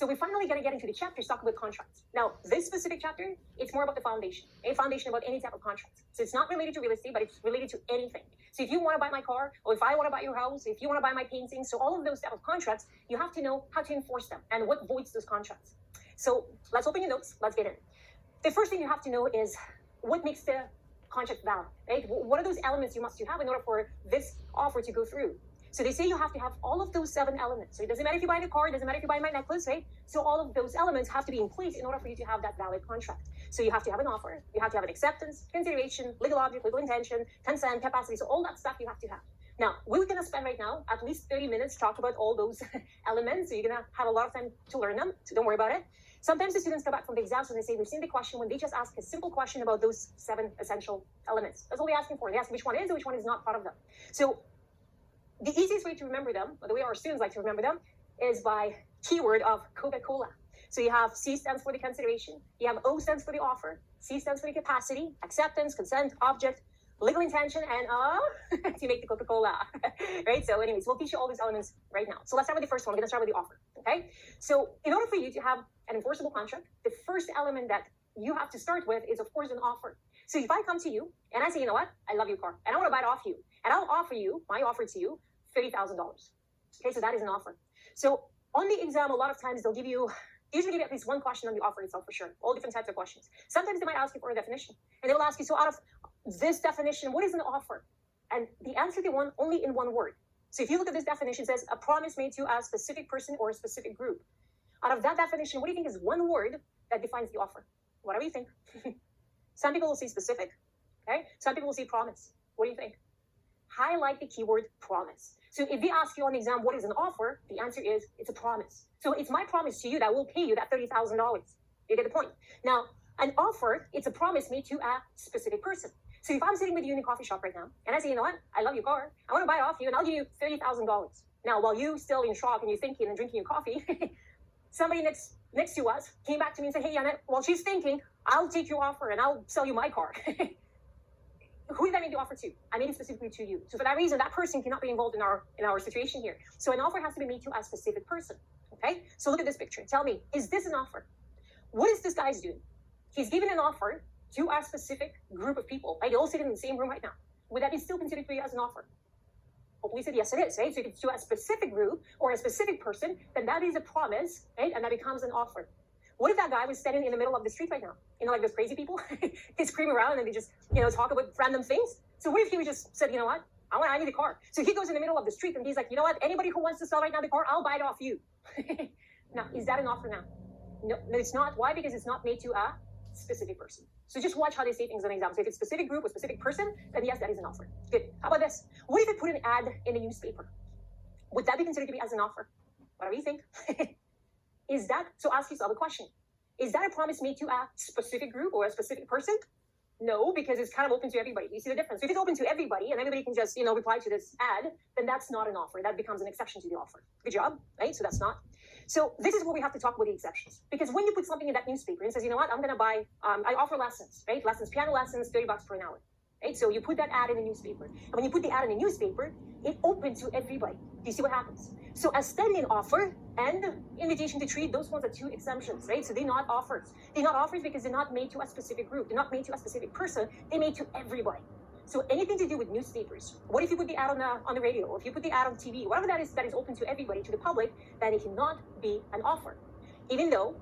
So we're finally going to get into the chapters talking about contracts. Now, this specific chapter, it's more about the foundation. A foundation about any type of contract. So it's not related to real estate, but it's related to anything. So if you want to buy my car, or if I want to buy your house, if you want to buy my painting, so all of those type of contracts, you have to know how to enforce them and what voids those contracts. So let's open your notes. Let's get in. The first thing you have to know is what makes the contract valid, right? What are those elements you must have in order for this offer to go through? So they say you have to have all of those 7 elements. So it doesn't matter if you buy the car, it doesn't matter if you buy my necklace, right? So all of those elements have to be in place in order for you to have that valid contract. So you have to have an offer, you have to have an acceptance, consideration, legal object, legal intention, consent, capacity. So all that stuff you have to have. Now, we're going to spend right now at least 30 minutes talk about all those elements. So you're going to have a lot of time to learn them. So don't worry about it. Sometimes the students come back from the exams and they say, we've seen the question when they just ask a simple question about those 7 essential elements. That's all they're asking for. They ask which one is and which one is not part of them. So the easiest way to remember them, or the way our students like to remember them, is by keyword of Coca-Cola. So you have C stands for the consideration, you have O stands for the offer, C stands for the capacity, acceptance, consent, object, legal intention, and to make the Coca-Cola, right? So anyways, we'll teach you all these elements right now. So let's start with the first one. We're going to start with the offer, okay? So in order for you to have an enforceable contract, the first element that you have to start with is, of course, an offer. So if I come to you and I say, you know what, I love your car, and I want to buy it off you, and I'll offer you, my offer to you, $30,000. Okay, so that is an offer. So on the exam, a lot of times they'll usually give you at least one question on the offer itself for sure, all different types of questions. Sometimes they might ask you for a definition, and they will ask you, so out of this definition, what is an offer? And the answer they want only in one word. So if you look at this definition, it says a promise made to a specific person or a specific group. Out of that definition, what do you think is one word that defines the offer? Whatever you think. Some people will say specific, okay? Some people will say promise. What do you think? Highlight the keyword promise. So if they ask you on the exam, what is an offer? The answer is, it's a promise. So it's my promise to you that will pay you that $30,000. You get the point? Now, an offer, it's a promise made to a specific person. So if I'm sitting with you in a coffee shop right now, and I say, you know what? I love your car. I want to buy it off you, and I'll give you $30,000. Now, while you still in shock and you're thinking and drinking your coffee, somebody next to us came back to me and said, hey, Janet, while she's thinking, I'll take your offer and I'll sell you my car. Who did I make the offer to? I made it specifically to you. So for that reason, that person cannot be involved in our situation here. So an offer has to be made to a specific person. Okay? So look at this picture. Tell me, is this an offer? What is this guy's doing? He's giving an offer to a specific group of people. Right? They all sit in the same room right now. Would that be still considered for you as an offer? Hopefully said yes, it is, right? So if it's to a specific group or a specific person, then that is a promise, right? And that becomes an offer. What if that guy was standing in the middle of the street right now? You know, like those crazy people? They scream around and they just, talk about random things. So what if he just said, you know what? I need a car. So he goes in the middle of the street and he's like, you know what? Anybody who wants to sell right now the car, I'll buy it off you. Now, is that an offer now? No, it's not. Why? Because it's not made to a specific person. So just watch how they say things on the exam. So if it's a specific group or specific person, then yes, that is an offer. Good. How about this? What if I put an ad in a newspaper? Would that be considered to be as an offer? Whatever you think. Is that, so ask yourself a question. Is that a promise made to a specific group or a specific person? No, because it's kind of open to everybody. You see the difference? So if it's open to everybody and everybody can just, reply to this ad, then that's not an offer. That becomes an exception to the offer. Good job, right? So that's not. So this is where we have to talk about the exceptions. Because when you put something in that newspaper and says, you know what, I'm going to buy, I offer lessons, right? Lessons, piano lessons, $30 per an hour. Right? So you put that ad in the newspaper. And when you put the ad in the newspaper, it opens to everybody. Do you see what happens? So a standing offer and invitation to trade, those ones are two exemptions, right? So they're not offers. They're not offers because they're not made to a specific group. They're not made to a specific person. They're made to everybody. So anything to do with newspapers, what if you put the ad on the radio, or if you put the ad on TV, whatever that is open to everybody, to the public, then it cannot be an offer. Even though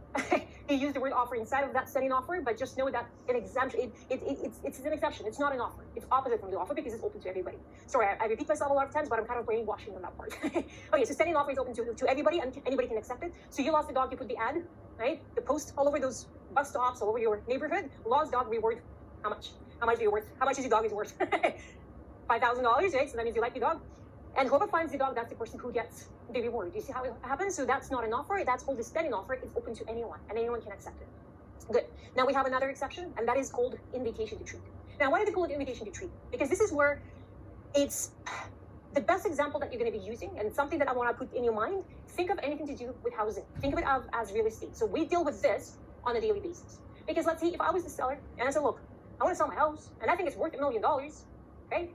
they use the word offer inside of that standing offer, but just know that an exemption, it's an exception. It's not an offer. It's opposite from the offer because it's open to everybody. Sorry, I repeat myself a lot of times, but I'm kind of brainwashing on that part. Okay, so standing offer is open to everybody and anybody can accept it. So you lost the dog, you put the ad, right? The post all over those bus stops, all over your neighborhood. Lost dog reward, how much? How much are you worth? How much is your dog is worth? $5,000, right? So that means you like the dog. And whoever finds the dog, that's the person who gets the reward. You see how it happens? So that's not an offer. That's called a standing offer. It's open to anyone, and anyone can accept it. Good. Now we have another exception, and that is called invitation to treat. Now, why do they call it invitation to treat? Because this is where it's the best example that you're going to be using, and something that I want to put in your mind. Think of anything to do with housing. Think of it as real estate. So we deal with this on a daily basis. Because let's say if I was the seller, and I said, look, I want to sell my house, and I think it's worth $1 million, okay?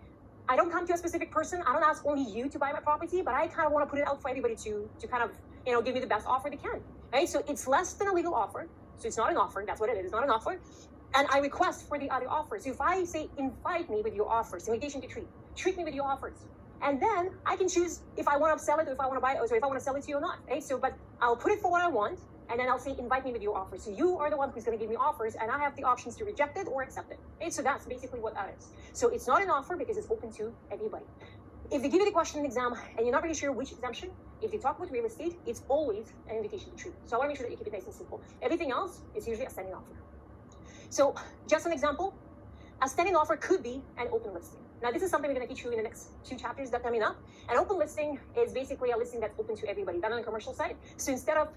I don't come to a specific person. I don't ask only you to buy my property, but I kind of want to put it out for everybody to kind of, give me the best offer they can, right? So it's less than a legal offer. So it's not an offer. That's what it is. It's not an offer. And I request for the other offers. So if I say, invite me with your offers, invitation to treat me with your offers. And then I can choose if I want to sell it or if I want to buy it, or if I want to sell it to you or not, right? So, but I'll put it for what I want, and then I'll say, invite me with your offers. So you are the one who's going to give me offers, and I have the options to reject it or accept it, right? So that's basically what that is. So it's not an offer because it's open to everybody. If they give you the question in the exam and you're not really sure which exemption, if they talk about real estate, it's always an invitation to treat. So I want to make sure that you keep it nice and simple. Everything else is usually a standing offer. So just an example, a standing offer could be an open listing. Now this is something we're going to teach you in the next 2 chapters that are coming up. An open listing is basically a listing that's open to everybody, done on the commercial side. So instead of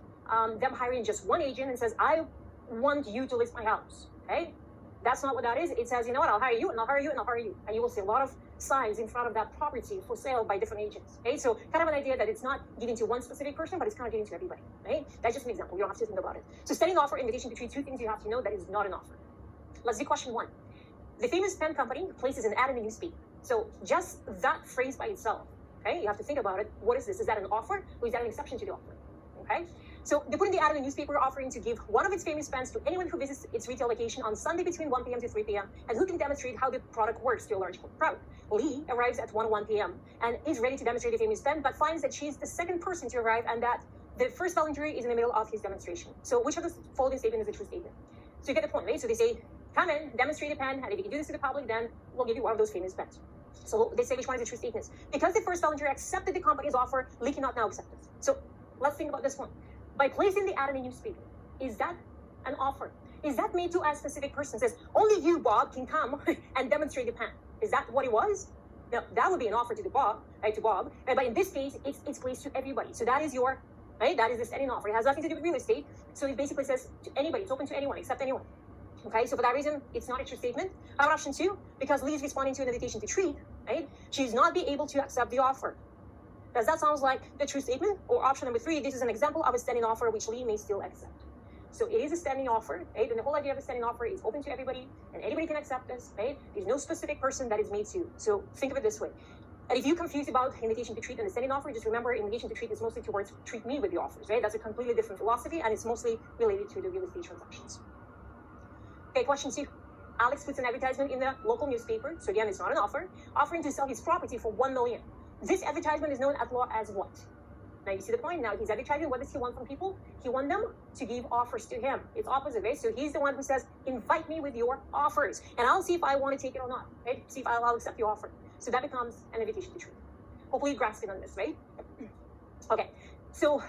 them hiring just one agent and says, I want you to list my house, okay? That's not what that is. It says, you know what, I'll hire you and I'll hire you and I'll hire you. And you will see a lot of signs in front of that property for sale by different agents, okay? So kind of an idea that it's not giving to one specific person, but it's kind of giving to everybody, right? That's just an example. You don't have to think about it. So standing offer, invitation to treat, 2 things you have to know that is not an offer. Let's do question 1. The famous pen company places an ad in the newspaper. So just that phrase by itself, okay? You have to think about it. What is this? Is that an offer or is that an exception to the offer, okay? So they put in the ad in the newspaper offering to give one of its famous pens to anyone who visits its retail location on Sunday between 1 p.m. to 3 p.m. and who can demonstrate how the product works to a large crowd. Lee arrives at 1 p.m. and is ready to demonstrate the famous pen, but finds that she's the second person to arrive and that the first volunteer is in the middle of his demonstration. So which of the following statement is a true statement? So you get the point, right? So they say, come in, demonstrate a pen, and if you can do this to the public, then we'll give you one of those famous pens. So they say which one is the true statement. Because the first volunteer accepted the company's offer, Lee cannot now accept it. So let's think about this one. By placing the ad in the newspaper, is that an offer? Is that made to a specific person? Says, only you, Bob, can come and demonstrate the pen. Is that what it was? No, that would be an offer to the Bob, right, to Bob. But in this case, it's placed to everybody. So that is your, right, that is the standing offer. It has nothing to do with real estate. So it basically says to anybody, it's open to anyone, except anyone. Okay, so for that reason, it's not a true statement. How about option 2? Because Lee is responding to an invitation to treat, right? She's not be able to accept the offer. Does that sound like the true statement? Or option number 3, this is an example of a standing offer which Lee may still accept. So it is a standing offer, right? And the whole idea of a standing offer is open to everybody, and anybody can accept this, right? There's no specific person that is made to. So think of it this way. And if you're confused about invitation to treat and a standing offer, just remember invitation to treat is mostly towards treat me with the offers, right? That's a completely different philosophy, and it's mostly related to the real estate transactions. Okay, question 2. Alex puts an advertisement in the local newspaper. So again, it's not an offer, offering to sell his property for $1 million. This advertisement is known at law as what? Now you see the point. Now he's advertising. What does he want from people? He wants them to give offers to him. It's opposite, right? So he's the one who says, invite me with your offers, and I'll see if I want to take it or not, right? See if I'll accept the offer. So that becomes an invitation to treat. Hopefully you're grasping on this, right? Okay, so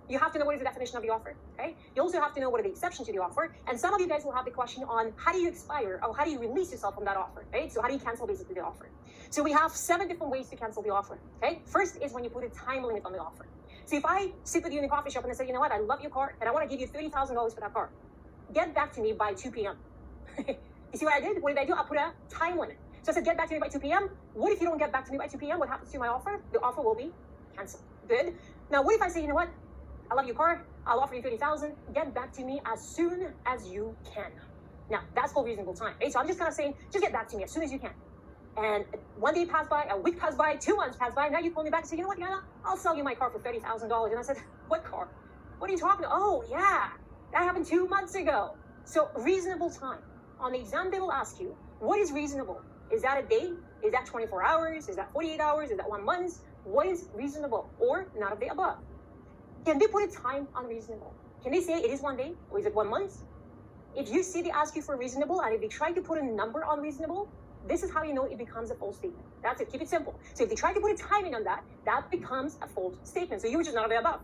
you have to know what is the definition of the offer, okay? You also have to know what are the exceptions to the offer. And some of you guys will have the question on how do you expire or how do you release yourself from that offer, right? So how do you cancel basically the offer? So we have 7 different ways to cancel the offer, okay? First is when you put a time limit on the offer. So if I sit with you in a coffee shop and I say, you know what, I love your car and I want to give you $30,000 for that car. Get back to me by 2 p.m. You see what I did? What did I do? I put a time limit. So I said, get back to me by 2 p.m. What if you don't get back to me by 2 p.m.? What happens to my offer? The offer will be canceled. Good. Now, what if I say, you know what? I love your car. I'll offer you $30,000. Get back to me as soon as you can. Now, that's called reasonable time. Right? So I'm just kind of saying, just get back to me as soon as you can. And 1 day passed by, a week passed by, 2 months passed by. Now you call me back and say, you know what, Yana, I'll sell you my car for $30,000. And I said, what car? What are you talking about? Oh, yeah, that happened 2 months ago. So reasonable time. On the exam, they will ask you, what is reasonable? Is that a day? Is that 24 hours? Is that 48 hours? Is that 1 month? What is reasonable? Or none of the above? Can they put a time on reasonable? Can they say it is 1 day? Or is it 1 month? If you see they ask you for reasonable, and if they try to put a number on reasonable, this is how you know it becomes a false statement. That's it. Keep it simple. So if they try to put a timing on that, that becomes a false statement. So you were just none of the above.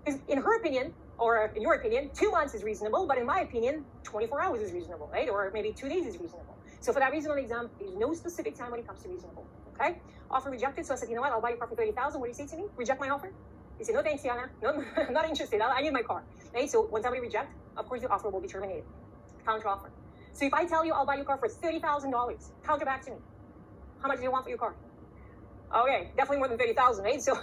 Because in her opinion, or in your opinion, 2 months is reasonable, but in my opinion, 24 hours is reasonable, right? Or maybe 2 days is reasonable. So for that reason on the exam, there's no specific time when it comes to reasonable, okay? Offer rejected. So I said, you know what? I'll buy your car for $30,000. What do you say to me? Reject my offer? You say, no thanks, Yana. No, I'm not interested. I need my car. Right? So when somebody rejects, of course the offer will be terminated. Counter offer. So if I tell you I'll buy your car for $30,000, counter back to me. How much do you want for your car? Okay, definitely more than $30,000, right? So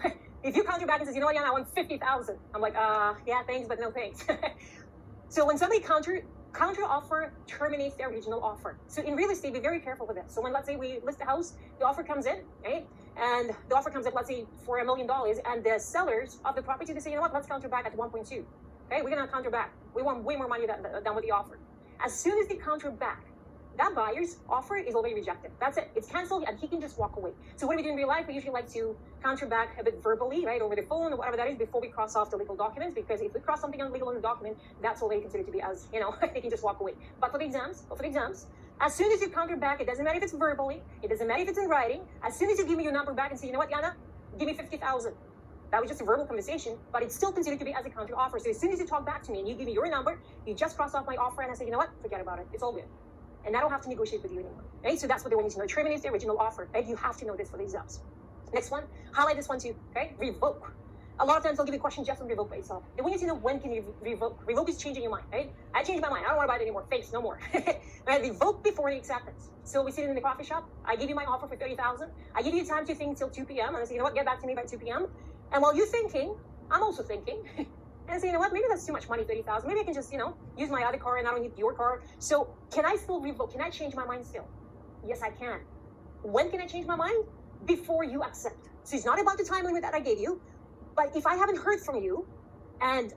if you counter back and says, you know what, Yana, I want $50,000. I'm like, yeah, thanks, but no thanks. So when somebody counter offer terminates their original offer. So in real estate, be very careful with this. So when, let's say we list a house, the offer comes in, right? and the offer comes up, let's say, for $1 million, and the sellers of the property, they say, you know what, let's counter back at 1.2. Okay, we're gonna counter back. We want way more money than what the offer. As soon as they counter back, that buyer's offer is already rejected. That's it. It's canceled, and he can just walk away. So what do we do in real life? We usually like to counter back a bit verbally, right, over the phone or whatever that is, before we cross off the legal documents. Because if we cross something illegal in the document, that's already considered to be as, you know, they can just walk away. But for the exams, as soon as you counter back, it doesn't matter if it's verbally, it doesn't matter if it's in writing. As soon as you give me your number back and say, you know what, Yana, give me 50,000. That was just a verbal conversation, but it's still considered to be as a counter offer. So as soon as you talk back to me and you give me your number, you just cross off my offer, and I say, you know what, forget about it. It's all good. And I don't have to negotiate with you anymore. Right? So that's what they want you to know. Terminate the original offer. Right? You have to know this for the exams. Next one, highlight this one too. Okay, revoke. A lot of times they'll give you a question just on revoke by itself. They want you to know when can you revoke. Revoke is changing your mind. Right? I changed my mind. I don't want to buy it anymore. Thanks, no more. Right? Revoke before the acceptance. So we sit in the coffee shop. I give you my offer for 30,000. I give you time to think till 2 p.m. and I say, you know what, get back to me by 2 p.m. And while you're thinking, I'm also thinking. And I say, you know what, maybe that's too much money, 30,000. Maybe I can just, you know, use my other car and I don't need your car. So can I still revoke? Can I change my mind still? Yes, I can. When can I change my mind? Before you accept. So it's not about the time limit that I gave you. But if I haven't heard from you and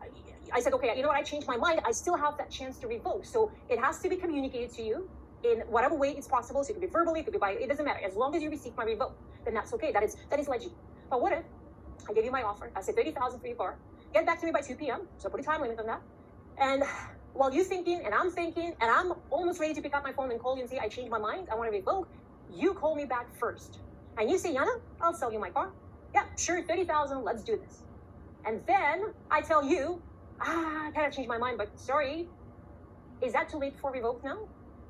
I said, okay, you know what, I changed my mind, I still have that chance to revoke. So it has to be communicated to you in whatever way it's possible. So it could be verbally, it could be by, it doesn't matter. As long as you receive my revoke, then that's okay. That is legit. But what if I gave you my offer, I said 30,000 for your car, get back to me by 2 p.m. So put a time limit on that. And while you're thinking, and I'm almost ready to pick up my phone and call you and say, I changed my mind, I want to revoke, you call me back first. And you say, Yana, I'll sell you my car. Yeah, sure, 30,000, let's do this. And then I tell you, I kind of changed my mind, but sorry, is that too late for revoke now?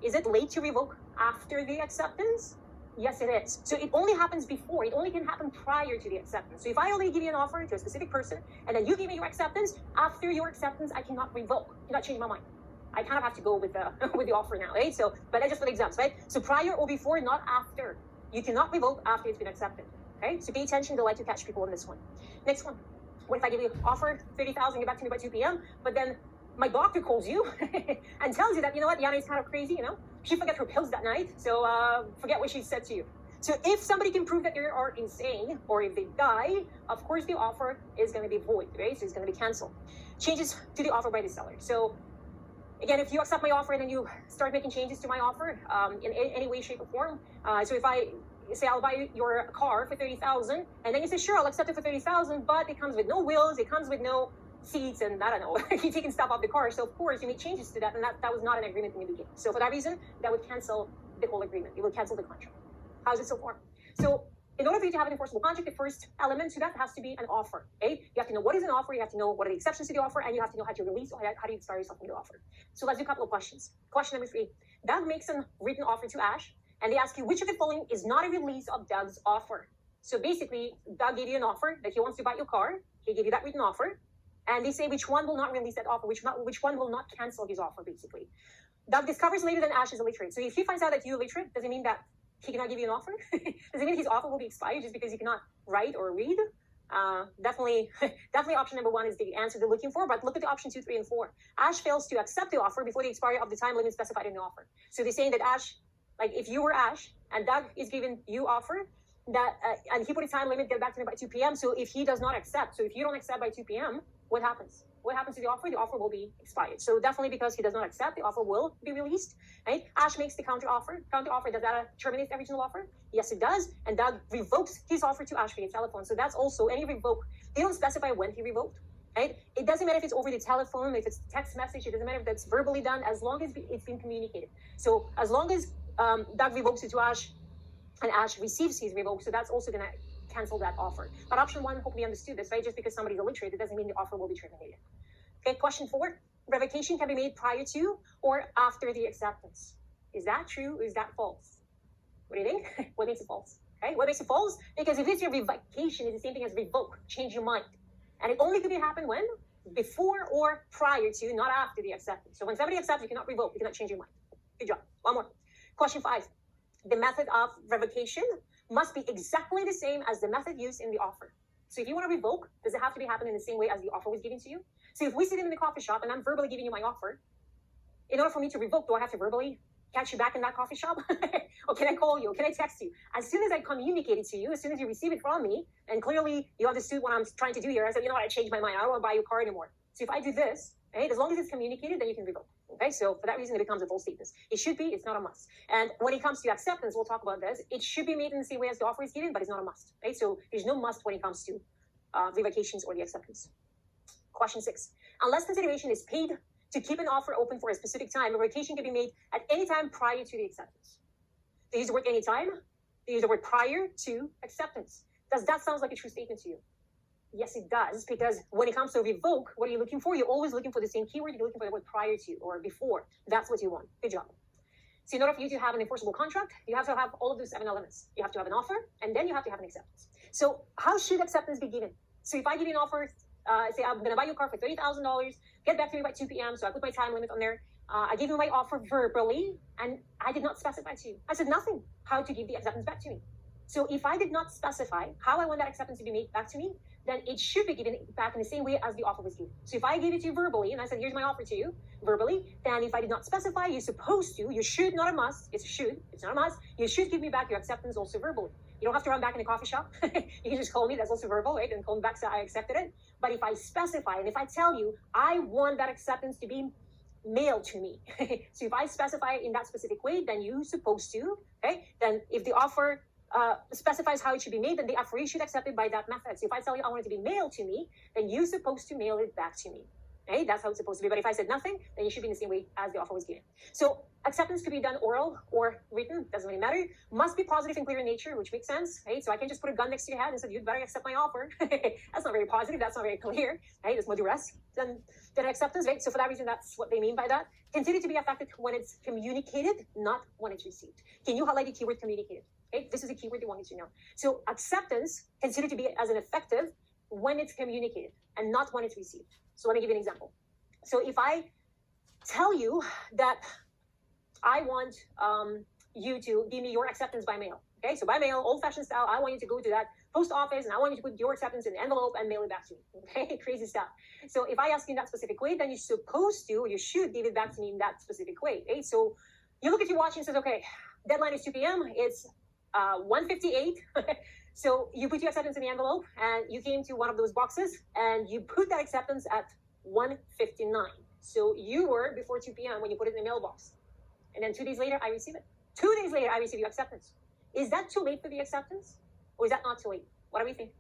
Is it late to revoke after the acceptance? Yes, it is. So it only happens before. It only can happen prior to the acceptance. So if I only give you an offer to a specific person, and then you give me your acceptance, after your acceptance, I cannot revoke. I cannot change my mind. I kind of have to go with the with the offer now, right? So, but that's just for the exams, right? So prior or before, not after. You cannot revoke after it's been accepted. Okay? So pay attention. They like to catch people on this one. Next one. What if I give you an offer, 30,000, get back to me by 2 p.m., but then my doctor calls you and tells you that, you know what, Yana is kind of crazy, you know? She forgot her pills that night, so forget what she said to you. So if somebody can prove that they are insane, or if they die, of course the offer is going to be void, right? So it's going to be canceled. Changes to the offer by the seller. So again, if you accept my offer and then you start making changes to my offer in any way, shape, or form. So if I say I'll buy your car for 30,000, and then you say, sure, I'll accept it for 30,000, but it comes with no wheels, it comes with no seats, and I don't know, you taking stuff off the car. So of course you make changes to that, and that was not an agreement in the beginning. So for that reason, that would cancel the whole agreement. It would cancel the contract. How's it so far? So in order for you to have an enforceable contract, the first element to that has to be an offer. Okay? You have to know what is an offer, you have to know what are the exceptions to the offer, and you have to know how to release or how do you start yourself from the offer. So let's do a couple of questions. Question number 3. Doug makes a written offer to Ash, and they ask you which of the following is not a release of Doug's offer. So basically, Doug gave you an offer that he wants to buy your car. He gave you that written offer. And they say which one will not release that offer, which one will not cancel his offer, basically. Doug discovers later that Ash is illiterate. So if he finds out that you're illiterate, does it mean that he cannot give you an offer? Does it mean his offer will be expired just because you cannot write or read? Definitely option number 1 is the answer they're looking for, but look at the option 2, 3, and 4. Ash fails to accept the offer before the expiry of the time limit specified in the offer. So they're saying that Ash, like if you were Ash and Doug is giving you offer, that and he put a time limit, get back to me by 2 p.m. So if he does not accept, so if you don't accept by 2 p.m., what happens? What happens to the offer? The offer will be expired. So definitely because he does not accept, the offer will be released. Right? Ash makes the counter offer. Counter offer, does that terminate the original offer? Yes, it does. And Doug revokes his offer to Ash via telephone. So that's also any revoke. They don't specify when he revoked. Right? It doesn't matter if it's over the telephone, if it's text message, it doesn't matter if that's verbally done, as long as it's been communicated. So as long as Doug revokes it to Ash and Ash receives his revoke, so that's also going to cancel that offer. But option 1, hopefully understood this, right? Just because somebody's illiterate, it doesn't mean the offer will be terminated. Okay, question 4. Revocation can be made prior to or after the acceptance. Is that true or is that false? What do you think? What makes it false? Okay, what makes it false? Because if it's your revocation, it's the same thing as revoke, change your mind. And it only could happen when? Before or prior to, not after the acceptance. So when somebody accepts, you cannot revoke, you cannot change your mind. Good job. One more. Question 5. The method of revocation must be exactly the same as the method used in the offer. So if you want to revoke, does it have to be happening in the same way as the offer was given to you? So if we sit in the coffee shop and I'm verbally giving you my offer, in order for me to revoke, do I have to verbally catch you back in that coffee shop? Or can I call you? Can I text you? As soon as I communicate it to you, as soon as you receive it from me, and clearly you understood what I'm trying to do here, I said, you know what, I changed my mind. I don't want to buy your car anymore. So if I do this, right, as long as it's communicated, then you can revoke. Okay, so for that reason, it becomes a false statement. It should be, it's not a must. And when it comes to acceptance, we'll talk about this. It should be made in the same way as the offer is given, but it's not a must. Right, so there's no must when it comes to revocations or the acceptance. Question 6. Unless consideration is paid to keep an offer open for a specific time, a revocation can be made at any time prior to the acceptance. They use the word anytime. They use the word prior to acceptance. Does that sound like a true statement to you? Yes, it does, because when it comes to revoke, what are you looking for? You're always looking for the same keyword. You're looking for the word prior to or before. That's what you want. Good job. So in order for you to have an enforceable contract, you have to have all of those 7 elements. You have to have an offer, and then you have to have an acceptance. So how should acceptance be given? So if I give you an offer, say I'm going to buy your car for $30,000, get back to me by 2 p.m., so I put my time limit on there. I gave you my offer verbally, and I did not specify to you. I said nothing how to give the acceptance back to me. So if I did not specify how I want that acceptance to be made back to me, then it should be given back in the same way as the offer was given. So if I gave it to you verbally, and I said, here's my offer to you, verbally, then if I did not specify, you're supposed to, you should, not a must, it's a should, it's not a must, you should give me back your acceptance also verbally. You don't have to run back in a coffee shop. You can just call me, that's also verbal, right? And call me back, say I accepted it. But if I specify, and if I tell you, I want that acceptance to be mailed to me. So if I specify it in that specific way, then you're supposed to, okay? Then if the offer specifies how it should be made, then the offeree should accept it by that method. So if I tell you I want it to be mailed to me, then you're supposed to mail it back to me. Okay? That's how it's supposed to be. But if I said nothing, then you should be in the same way as the offer was given. So acceptance could be done oral or written, doesn't really matter. Must be positive and clear in nature, which makes sense. Right? So I can just put a gun next to your head and say, you'd better accept my offer. That's not very positive, that's not very clear. Right? There's more duress than acceptance, right? So for that reason, that's what they mean by that. Considered to be effective when it's communicated, not when it's received. Can you highlight the keyword communicated? Okay? This is a keyword they want you to know. So acceptance considered to be as an effective when it's communicated and not when it's received. So let me give you an example. So if I tell you that I want you to give me your acceptance by mail, okay? So by mail, old-fashioned style, I want you to go to that post office and I want you to put your acceptance in an envelope and mail it back to me, okay? Crazy stuff. So if I ask you in that specific way, then you're supposed to, or you should give it back to me in that specific way, okay? So you look at your watch and says, okay, deadline is 2 p.m., it's 1:58. So you put your acceptance in the envelope and you came to one of those boxes and you put that acceptance at 1:59. So you were before 2 p.m. when you put it in the mailbox. And then 2 days later, I receive it. 2 days later, I receive your acceptance. Is that too late for the acceptance? Or is that not too late? What do we think?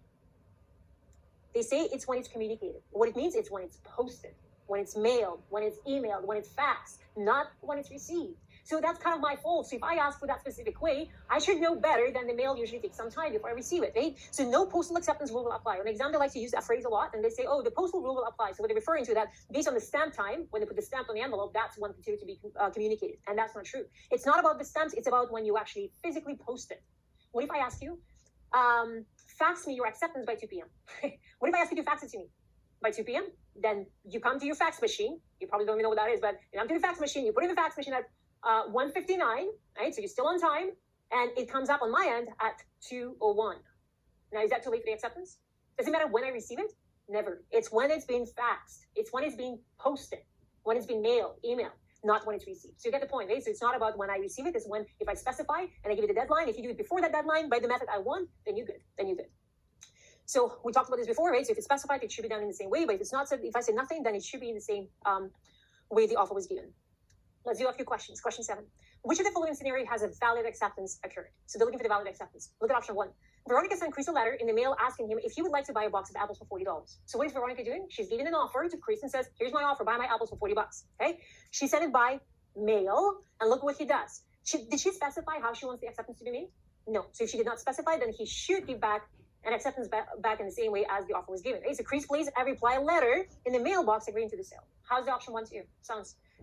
They say it's when it's communicated. What it means, it's when it's posted, when it's mailed, when it's emailed, when it's faxed, not when it's received. So that's kind of my fault. So if I ask for that specific way, I should know better than the mail usually takes some time before I receive it, right? So no postal acceptance rule will apply. On the exam, they like to use that phrase a lot, and they say, oh, the postal rule will apply. So what they're referring to that based on the stamp time, when they put the stamp on the envelope, that's when considered to be communicated. And that's not true. It's not about the stamps. It's about when you actually physically post it. What if I ask you, fax me your acceptance by 2 p.m.? What if I ask you to fax it to me by 2 p.m.? Then you come to your fax machine. You probably don't even know what that is, but you come to the fax machine. You put it in the fax machine at 1:59, right? So you're still on time, and it comes up on my end at 2:01. Now, is that too late for the acceptance? Does it matter when I receive it? Never. It's when it's being faxed. It's when it's being posted, when it's being mailed, emailed, not when it's received. So you get the point, right? So it's not about when I receive it. It's when, if I specify and I give it a deadline. If you do it before that deadline by the method I want, then you're good. Then you're good. So we talked about this before, right? So if it's specified, it should be done in the same way. But if it's not said, if I say nothing, then it should be in the same way the offer was given. Let's do a few questions. Question 7. Which of the following scenario has a valid acceptance occurred? So they're looking for the valid acceptance. Look at option 1. Veronica sent Chris a letter in the mail asking him if he would like to buy a box of apples for $40. So what is Veronica doing? She's giving an offer to Chris and says, here's my offer, buy my apples for $40. Okay? She sent it by mail, and look what he does. Did she specify how she wants the acceptance to be made? No. So if she did not specify, then he should give back an acceptance back in the same way as the offer was given. Okay? So Chris placed a reply letter in the mailbox agreeing to the sale. How's the option 1 to you?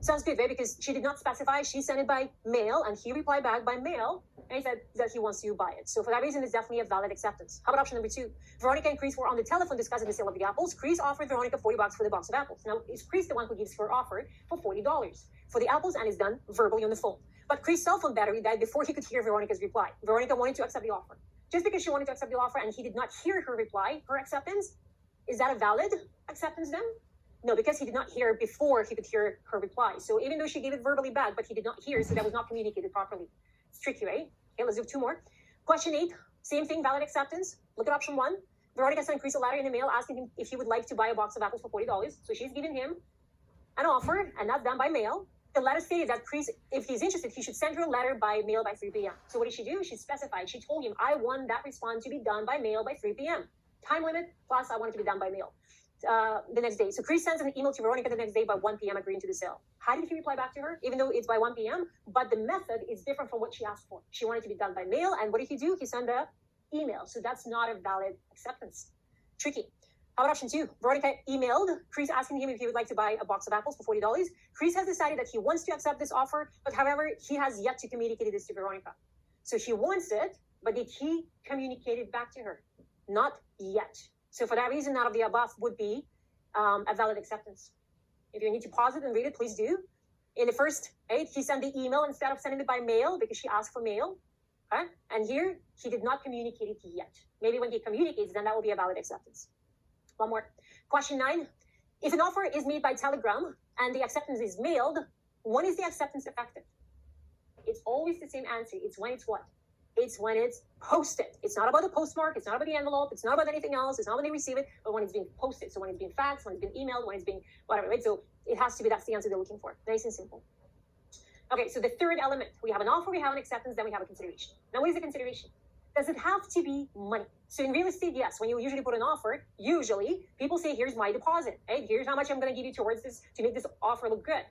Sounds good, right? Because she did not specify. She sent it by mail, and he replied back by mail, and he said that he wants to buy it. So for that reason, it's definitely a valid acceptance. How about option number 2? Veronica and Chris were on the telephone discussing the sale of the apples. Chris offered Veronica $40 for the box of apples. Now, is Chris the one who gives her offer for $40 for the apples, and is done verbally on the phone? But Chris' cell phone battery died before he could hear Veronica's reply. Veronica wanted to accept the offer. Just because she wanted to accept the offer and he did not hear her reply, her acceptance, is that a valid acceptance then? No, because he did not hear before he could hear her reply. So even though she gave it verbally back, but he did not hear, so that was not communicated properly. It's tricky, right? Okay, let's do 2 more. Question 8, same thing, valid acceptance. Look at option 1. Veronica sent Chris a letter in the mail asking him if he would like to buy a box of apples for $40. So she's giving him an offer, and that's done by mail. The letter stated that Chris, if he's interested, he should send her a letter by mail by 3 p.m. So what did she do? She specified. She told him, I want that response to be done by mail by 3 p.m. Time limit, plus I want it to be done by mail the next day. So Chris sends an email to Veronica the next day by 1 p.m. agreeing to the sale. How did he reply back to her? Even though it's by 1 p.m., but the method is different from what she asked for. She wanted it to be done by mail, and what did he do? He sent an email. So that's not a valid acceptance. Tricky. How about option 2? Veronica emailed Chris asking him if he would like to buy a box of apples for $40. Chris has decided that he wants to accept this offer, but however, he has yet to communicate this to Veronica. So she wants it, but did he communicate it back to her? Not yet. So for that reason, none of the above would be a valid acceptance. If you need to pause it and read it, please do. In the first, right, he sent the email instead of sending it by mail because she asked for mail. Okay? And here, he did not communicate it yet. Maybe when he communicates, then that will be a valid acceptance. One more. Question 9. If an offer is made by telegram and the acceptance is mailed, when is the acceptance effective? It's always the same answer. It's when it's what? It's when it's posted. It's not about the postmark. It's not about the envelope. It's not about anything else. It's not when they receive it, but when it's being posted. So when it's being faxed, when it's being emailed, when it's being whatever, right? So it has to be, that's the answer they're looking for. Nice and simple. Okay, so the third element, we have an offer, we have an acceptance, then we have a consideration. Now, what is the consideration? Does it have to be money? So in real estate, yes, when you usually put an offer, usually people say, here's my deposit, right? Here's how much I'm going to give you towards this to make this offer look good.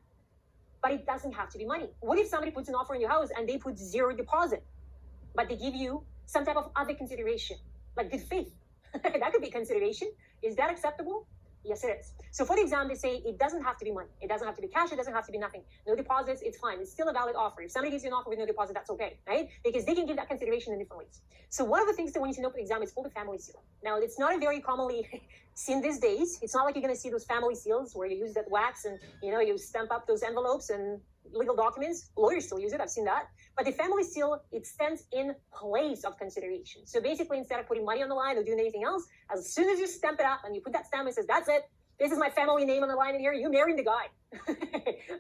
But it doesn't have to be money. What if somebody puts an offer in your house and they put 0 deposit, but they give you some type of other consideration, like good faith? That could be consideration. Is that acceptable? Yes, it is. So for the exam, they say it doesn't have to be money. It doesn't have to be cash. It doesn't have to be nothing. No deposits, it's fine. It's still a valid offer. If somebody gives you an offer with no deposit, that's okay, right? Because they can give that consideration in different ways. So one of the things that we need to know for the exam is called a family seal. Now, it's not a very commonly seen these days. It's not like you're going to see those family seals where you use that wax and, you know, you stamp up those envelopes and legal documents. Lawyers still use it. I've seen that. But the family seal, it stands in place of consideration. So basically, instead of putting money on the line or doing anything else, as soon as you stamp it up and you put that stamp, it says, that's it. This is my family name on the line in here. You married the guy,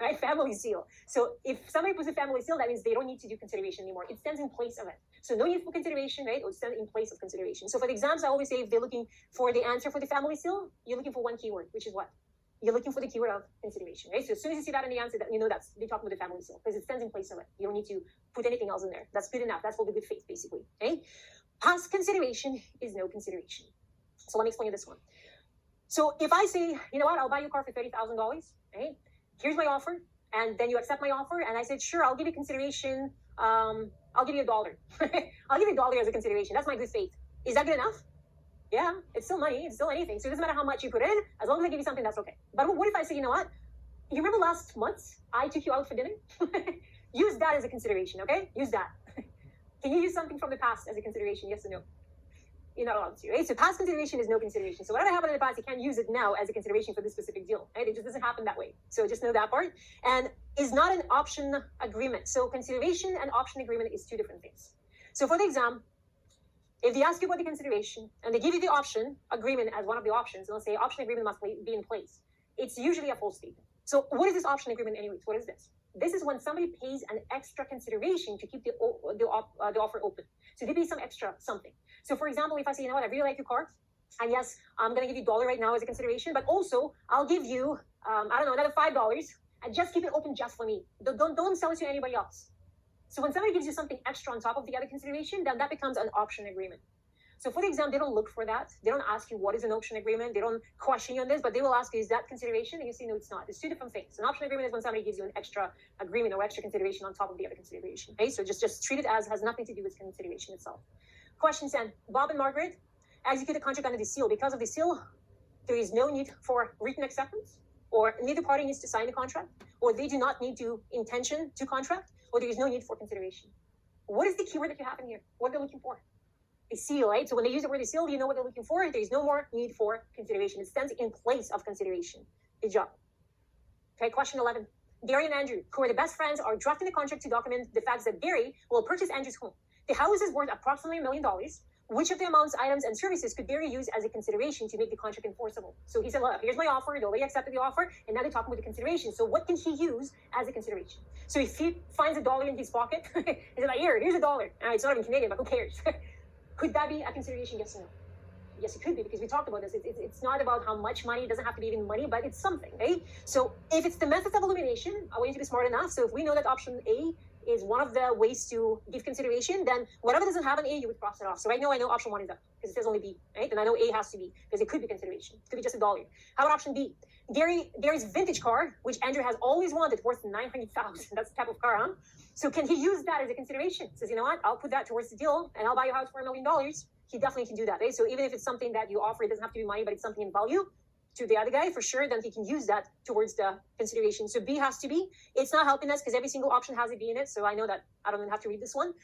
right? Family seal. So if somebody puts a family seal, that means they don't need to do consideration anymore. It stands in place of it. So no need for consideration, right? It would stand in place of consideration. So for the exams, I always say if they're looking for the answer for the family seal, you're looking for one keyword, which is what? You're looking for the keyword of consideration, right? So as soon as you see that in the answer, that you know that's they're talking about the family seal because it stands in place of it. You don't need to put anything else in there. That's good enough. That's called the good faith, basically. Okay? Past consideration is no consideration. So let me explain this one. So if I say, you know what, I'll buy you a car for $30,000, right? Here's my offer, and then you accept my offer, and I said, sure, I'll give you consideration. I'll give you $1. I'll give you $1 as a consideration. That's my good faith. Is that good enough? Yeah, it's still money. It's still anything. So it doesn't matter how much you put in. As long as I give you something, that's okay. But what if I say, you know what? You remember last month I took you out for dinner? Use that as a consideration, okay? Use that. Can you use something from the past as a consideration? Yes or no? You're not allowed to, right? So past consideration is no consideration. So whatever happened in the past, you can't use it now as a consideration for this specific deal, right? It just doesn't happen that way. So just know that part. And is not an option agreement. So consideration and option agreement is 2 different things. So for the exam, if they ask you about the consideration and they give you the option agreement as one of the options, they'll say option agreement must be in place. It's usually a false statement. So what is this option agreement anyways? What is this? This is when somebody pays an extra consideration to keep the offer open. So they pay some extra something. So for example, if I say, you know what, I really like your car, and yes, I'm going to give you $1 right now as a consideration, but also I'll give you, I don't know, another $5, and just keep it open just for me. Don't sell it to anybody else. So when somebody gives you something extra on top of the other consideration, then that becomes an option agreement. So for the exam, they don't look for that. They don't ask you what is an option agreement. They don't question you on this, but they will ask you, is that consideration? And you say, no, it's not. It's 2 different things. An option agreement is when somebody gives you an extra agreement or extra consideration on top of the other consideration. Okay, so just treat it as has nothing to do with consideration itself. Question 10. Bob and Margaret execute a contract under the seal. Because of the seal, there is no need for written acceptance, or neither party needs to sign the contract, or they do not need to intention to contract, or there is no need for consideration. What is the keyword that you have in here? What they're looking for? A seal, right? So when they use the word seal, you know what they're looking for. There is no more need for consideration. It stands in place of consideration. Good job. Okay, question 11. Gary and Andrew, who are the best friends, are drafting the contract to document the facts that Gary will purchase Andrew's home. The house is worth approximately $1 million, which of the amounts, items, and services could Barry use as a consideration to make the contract enforceable? So he said, look, here's my offer. They already accepted the offer, and now they're talking about the consideration. So what can he use as a consideration? So if he finds $1 in his pocket, he's like, here's $1. All right, it's not even Canadian, but who cares? Could that be a consideration? Yes or no? Yes, it could be, because we talked about this. It's not about how much money. It doesn't have to be even money, but it's something, right? So if it's the method of elimination, I want you to be smart enough. So if we know that option A is one of the ways to give consideration, then whatever doesn't have an A, you would cross it off. So right now I know option 1 is up because it says only B, right? And I know A has to be because it could be consideration. It could be just $1. How about option B? Gary's vintage car, which Andrew has always wanted, worth $900,000. That's the type of car, huh? So can he use that as a consideration? Says, you know what? I'll put that towards the deal and I'll buy your house for $1 million. He definitely can do that, right? So even if it's something that you offer, it doesn't have to be money, but it's something in value to the other guy, for sure, then he can use that towards the consideration. So B has to be. It's not helping us because every single option has a B in it. So I know that I don't even have to read this one.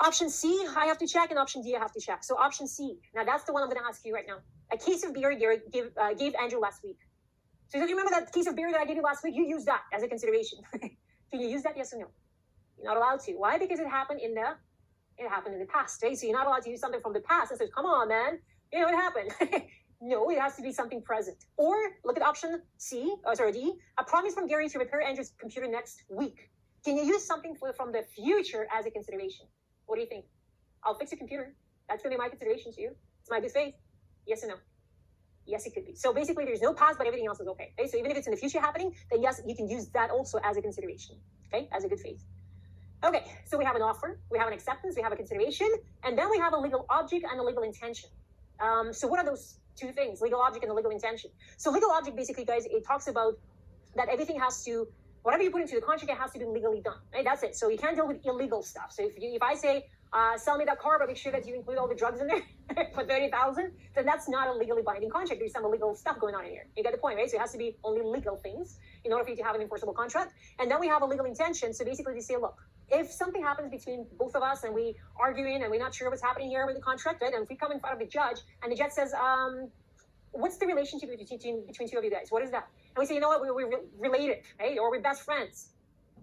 Option C, I have to check, and option D, I have to check. So option C, now that's the one I'm going to ask you right now. A case of beer Gary gave Andrew last week. So if you remember that case of beer that I gave you last week, you used that as a consideration. Can you use that, yes or no? You're not allowed to. Why? Because it happened in the past, right? So you're not allowed to use something from the past and say, come on, man, you know, it happened. No, it has to be something present. Or look at option D, a promise from Gary to repair Andrew's computer next week. Can you use something from the future as a consideration? What do you think? I'll fix your computer. That's going to be my consideration to you. It's my good faith. Yes or no? Yes, it could be. So basically, there's no past, but everything else is okay. So even if it's in the future happening, then yes, you can use that also as a consideration, okay, as a good faith. Okay, so we have an offer, we have an acceptance, we have a consideration, and then we have a legal object and a legal intention. So what are those two things, legal object and the legal intention? So legal object, basically, guys, it talks about that everything has to, whatever you put into the contract, it has to be legally done, right? That's it. So you can't deal with illegal stuff. So if I say, sell me that car, but make sure that you include all the drugs in there for $30,000, then that's not a legally binding contract. There's some illegal stuff going on in here. You get the point, right? So it has to be only legal things in order for you to have an enforceable contract. And then we have a legal intention. So basically they say, look, if something happens between both of us and we arguing and we're not sure what's happening here with the contract, right? And if we come in front of the judge and the judge says, what's the relationship between two of you guys? What is that? And we say, you know what, we're related, right? Or we're best friends.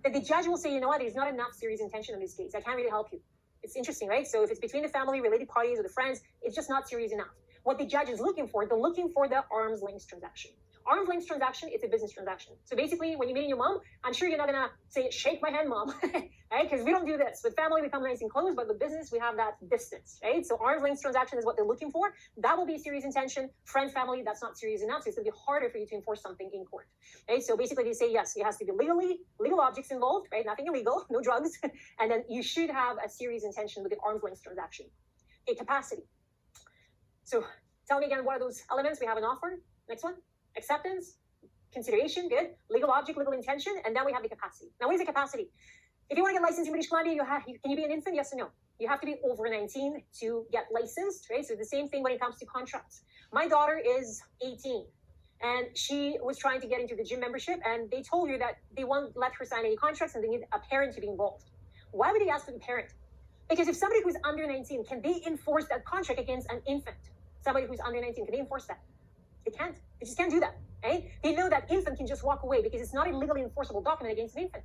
Then the judge will say, you know what, there's not enough serious intention in this case. I can't really help you. It's interesting, right? So if it's between the family, related parties, or the friends, it's just not serious enough. What the judge is looking for, they're looking for the arm's length transaction. Arm's length transaction, it's a business transaction. So basically, when you're meeting your mom, I'm sure you're not going to say, shake my hand, mom, right? Because we don't do this. With family, we come nice and close, but with business, we have that distance, right? So arm's length transaction is what they're looking for. That will be serious intention. Friends, family, that's not serious enough. So it's going to be harder for you to enforce something in court, right? So basically, they say, yes, it has to be legal objects involved, right? Nothing illegal, no drugs. And then you should have a serious intention with the arm's length transaction. A capacity. So tell me again, what are those elements? We have an offer. Next one. Acceptance, consideration, good. Legal object, legal intention, and then we have the capacity. Now, what is the capacity? If you want to get licensed in British Columbia, can you be an infant? Yes or no? You have to be over 19 to get licensed, right? So the same thing when it comes to contracts. My daughter is 18, and she was trying to get into the gym membership, and they told her that they won't let her sign any contracts, and they need a parent to be involved. Why would they ask for the parent? Because if somebody who's under 19, can they enforce that contract against an infant? Somebody who's under 19, can they enforce that? They can't. They just can't do that, right? They know that infant can just walk away because it's not a legally enforceable document against an infant,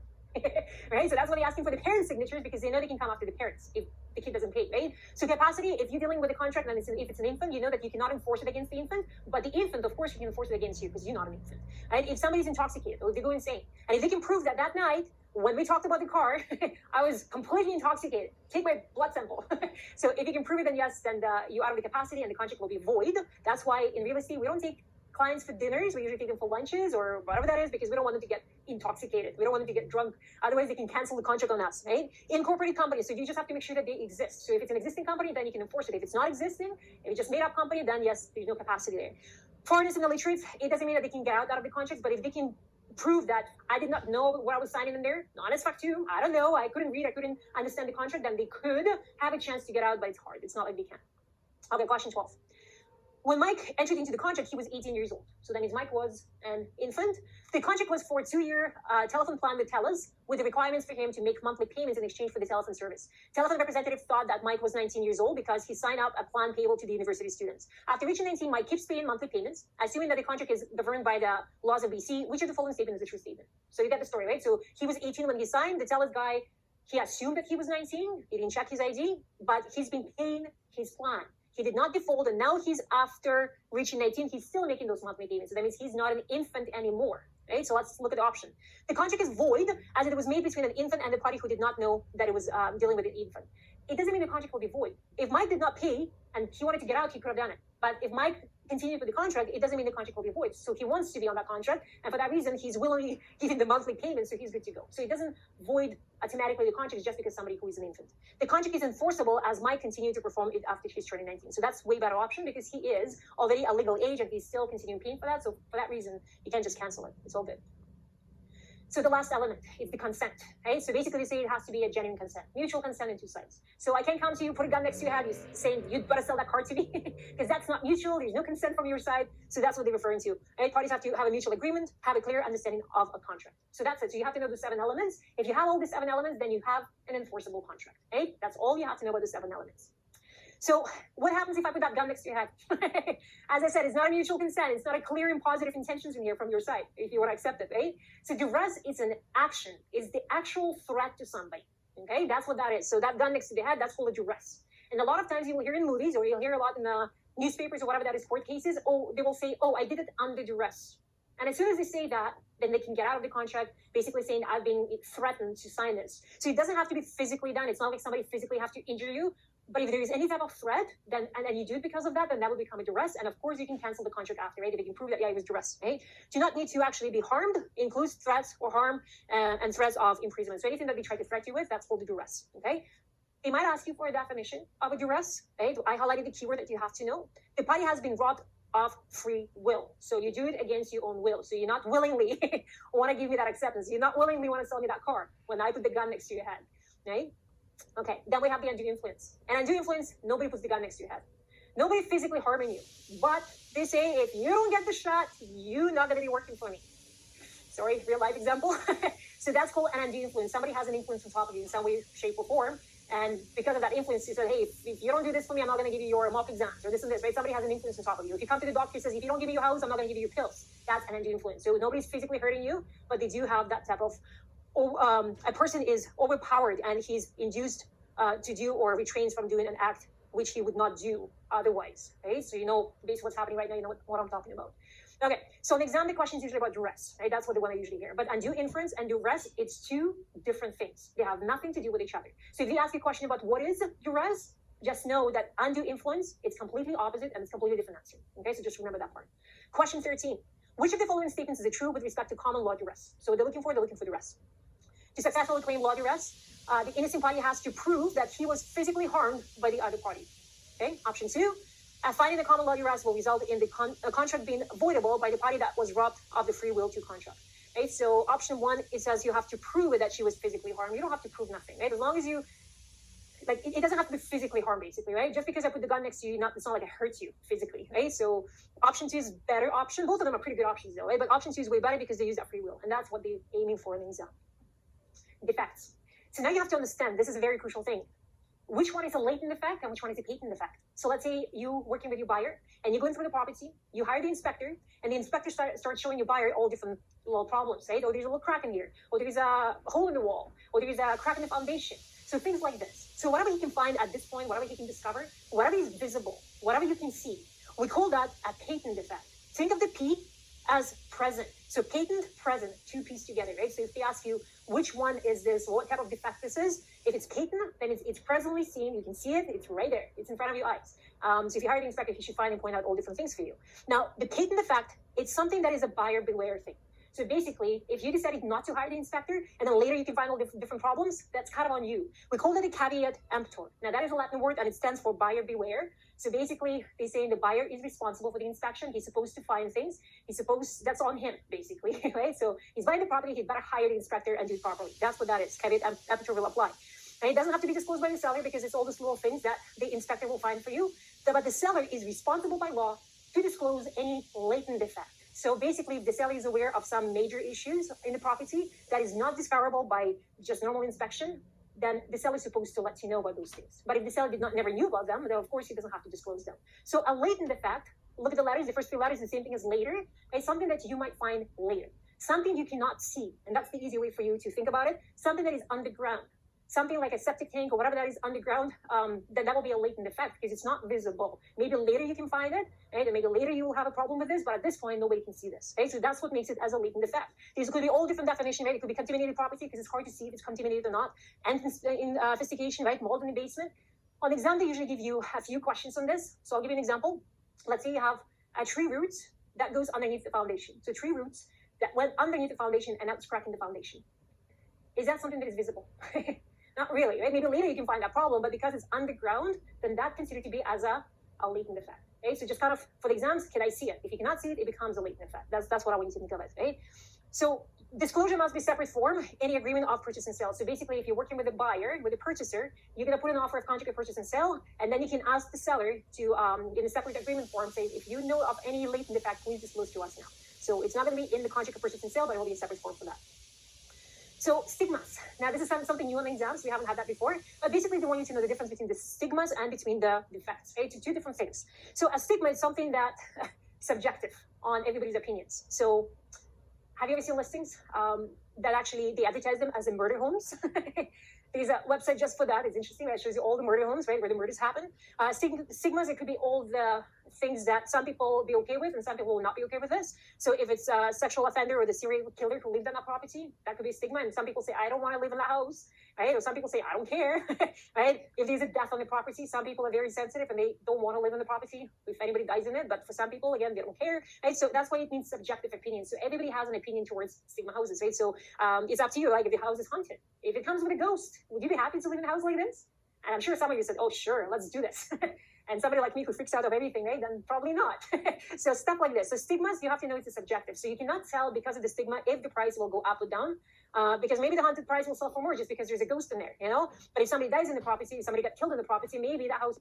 right? So that's why they're asking for the parents' signatures, because they know they can come after the parents if the kid doesn't pay, right? So capacity, if you're dealing with a contract and if it's an infant, you know that you cannot enforce it against the infant, but the infant, of course, you can enforce it against you because you're not an infant, right? If somebody's intoxicated or they go insane, and if they can prove that that night, when we talked about the car, I was completely intoxicated. Take my blood sample. So if you can prove it, then yes, then you're out of the capacity and the contract will be void. That's why in real estate, we don't take clients for dinners. We usually take them for lunches or whatever that is, because we don't want them to get intoxicated. We don't want them to get drunk. Otherwise, they can cancel the contract on us, right? Incorporated companies, so you just have to make sure that they exist. So if it's an existing company, then you can enforce it. If it's not existing, if it's just made up company, then yes, there's no capacity there. Foreigners and illiterates, it doesn't mean that they can get out of the contracts, but if they can prove that I did not know what I was signing in there, non-est factum, I don't know, I couldn't read, I couldn't understand the contract, then they could have a chance to get out, but it's hard. It's not like they can. Okay, question 12. When Mike entered into the contract, he was 18 years old. So that means Mike was an infant. The contract was for a 2-year telephone plan with TELUS, with the requirements for him to make monthly payments in exchange for the telephone service. Telephone representative thought that Mike was 19 years old because he signed up a plan payable to the university students. After reaching 19, Mike keeps paying monthly payments, assuming that the contract is governed by the laws of BC. Which of the following statement is a true statement? So you get the story, right? So he was 18 when he signed. The TELUS guy, he assumed that he was 19. He didn't check his ID, but he's been paying his plan. He did not default, and now he's after reaching 19, he's still making those monthly payments. So that means he's not an infant anymore. Right? So let's look at the option. The contract is void as it was made between an infant and the party who did not know that it was dealing with an infant. It doesn't mean the contract will be void. If Mike did not pay and he wanted to get out, he could have done it. But if Mike continued with the contract, it doesn't mean the contract will be void. So he wants to be on that contract, and for that reason, he's willingly giving the monthly payment, so he's good to go. So it doesn't void automatically the contract just because somebody who is an infant. The contract is enforceable as Mike continued to perform it after he's turning 19. So that's way better option because he is already a legal age and he's still continuing paying for that. So for that reason, you can't just cancel it. It's all good. So the last element is the consent, right? So basically they say it has to be a genuine consent, mutual consent on two sides. So I can't come to you, put a gun next to your head, you saying you'd better sell that car to me because that's not mutual. There's no consent from your side. So that's what they're referring to. Right? Parties have to have a mutual agreement, have a clear understanding of a contract. So that's it. So you have to know the 7 elements. If you have all the 7 elements, then you have an enforceable contract, right? That's all you have to know about the 7 elements. So what happens if I put that gun next to your head? As I said, it's not a mutual consent. It's not a clear and positive intentions in here from your side, if you want to accept it, right? So duress is an action. It's the actual threat to somebody, okay? That's what that is. So that gun next to the head, that's called a duress. And a lot of times you will hear in movies, or you'll hear a lot in the newspapers or whatever that is, court cases, they will say, I did it under duress. And as soon as they say that, then they can get out of the contract, basically saying, I've been threatened to sign this. So it doesn't have to be physically done. It's not like somebody physically has to injure you. But if there is any type of threat, then and you do it because of that, then that will become a duress. And of course, you can cancel the contract after, right? If you can prove that, it was duress, right? Do not need to actually be harmed, includes threats or harm and threats of imprisonment. So anything that they try to threat you with, that's called a duress, okay? They might ask you for a definition of a duress, right? I highlighted the keyword that you have to know. The party has been robbed of free will. So you do it against your own will. So you're not willingly want to give me that acceptance. You're not willingly want to sell me that car when I put the gun next to your head, right? Okay, then we have the undue influence. And undue influence, nobody puts the gun next to your head. Nobody physically harming you. But they say, if you don't get the shot, you're not going to be working for me. Sorry, real life example. So that's called an undue influence. Somebody has an influence on top of you in some way, shape, or form. And because of that influence, he said, hey, if you don't do this for me, I'm not going to give you your mock exams or this and this, right? Somebody has an influence on top of you. If you come to the doctor and says, if you don't give me your house, I'm not going to give you your pills. That's an undue influence. So nobody's physically hurting you, but they do have that type of a person is overpowered and he's induced to do or retrains from doing an act which he would not do otherwise, right? So you know basically what's happening right now, you know what I'm talking about. Okay, so in exam, the question is usually about duress, right? That's what the one I usually hear. But undue influence and duress, it's two different things. They have nothing to do with each other. So if you ask a question about what is duress, just know that undue influence, it's completely opposite and it's completely different answer. Okay, so just remember that part. Question 13. Which of the following statements is true with respect to common law duress? So they're looking for duress. To successfully claim law duress, the innocent party has to prove that he was physically harmed by the other party. Okay, option 2, finding the common law duress will result in the contract being voidable by the party that was robbed of the free will to contract. Right, so option 1, it says you have to prove that she was physically harmed. You don't have to prove nothing, right? As long as you, like, it doesn't have to be physically harmed, basically, right? Just because I put the gun next to you, it's not like it hurts you physically, right? So option 2 is better option. Both of them are pretty good options, though, right? But option 2 is way better because they use that free will, and that's what they're aiming for in the exam. Defects. So now you have to understand, this is a very crucial thing. Which one is a latent defect and which one is a patent defect? So let's say you working with your buyer and you go into the property, you hire the inspector, and the inspector starts showing your buyer all different little problems, right? Or there's a little crack in here, or there's a hole in the wall, or there's a crack in the foundation. So things like this. So whatever he can find at this point, whatever he can discover, whatever is visible, whatever you can see, we call that a patent defect. Think of the P as present. So patent, present, two pieces together, right? So if they ask you, which one is this, what type of defect this is, if it's patent, then it's presently seen, you can see it, it's right there, it's in front of your eyes. So if you hire the inspector, he should find and point out all different things for you. Now, the patent defect, it's something that is a buyer beware thing. So basically, if you decided not to hire the inspector, and then later you can find all different problems, that's kind of on you. We call it a caveat emptor. Now, that is a Latin word, and it stands for buyer beware. So basically, they say the buyer is responsible for the inspection. He's supposed to find things. That's on him, basically, right? So he's buying the property, he better hire the inspector and do it properly. That's what that is. Caveat emptor will apply. And it doesn't have to be disclosed by the seller because it's all these little things that the inspector will find for you. But the seller is responsible by law to disclose any latent defect. So basically, if the seller is aware of some major issues in the property that is not discoverable by just normal inspection, then the seller is supposed to let you know about those things. But if the seller never knew about them, then of course he doesn't have to disclose them. So a latent defect, look at the letters, the first 3 letters, the same thing as later. It's something that you might find later. Something you cannot see, and that's the easy way for you to think about it. Something that is underground. something like a septic tank or whatever that is underground, then that will be a latent defect because it's not visible. Maybe later you can find it, right? And maybe later you will have a problem with this, but at this point, nobody can see this, right? So that's what makes it as a latent defect. These could be all different definitions, right? It could be contaminated property because it's hard to see if it's contaminated or not. And infestation, right? Mold in the basement. On exam, they usually give you a few questions on this. So I'll give you an example. Let's say you have a tree root that goes underneath the foundation. So tree roots that went underneath the foundation and now it's cracking the foundation. Is that something that is visible? Not really, right? Maybe later you can find that problem, but because it's underground, then that's considered to be as a latent effect, right? So just kind of, for the exams, can I see it? If you cannot see it, it becomes a latent effect. That's what I want you to think of it, right? So disclosure must be separate form, any agreement of purchase and sale. So basically, if you're working with a buyer, with a purchaser, you're going to put an offer of contract of purchase and sale, and then you can ask the seller to, in a separate agreement form, say, if you know of any latent defect, please disclose to us now. So it's not going to be in the contract of purchase and sale, but it will be a separate form for that. So stigmas. Now, this is something new on the exams. We haven't had that before. But basically, they want you to know the difference between the stigmas and between the defects, right? Two different things. So a stigma is something that subjective on everybody's opinions. So have you ever seen listings that actually, they advertise them as a murder homes? There's a website just for that. It's interesting. It shows you all the murder homes, right, where the murders happen. Stigmas, it could be all the things that some people will be okay with and some people will not be okay with this. So if it's a sexual offender or the serial killer who lived on that property, that could be a stigma. And some people say, I don't want to live in the house, right? Or some people say, I don't care, right? If there's a death on the property, some people are very sensitive and they don't want to live in the property if anybody dies in it. But for some people, again, they don't care, right? So that's why it means subjective opinion. So everybody has an opinion towards stigma houses, right? So it's up to you, like if the house is haunted. If it comes with a ghost, would you be happy to live in a house like this? And I'm sure some of you said, oh, sure, let's do this. And somebody like me who freaks out of everything, right? Then probably not. So stuff like this. So stigmas, you have to know it's a subjective. So you cannot tell because of the stigma if the price will go up or down. Because maybe the haunted price will sell for more just because there's a ghost in there, you know? But if somebody dies in the property, if somebody got killed in the property, maybe that house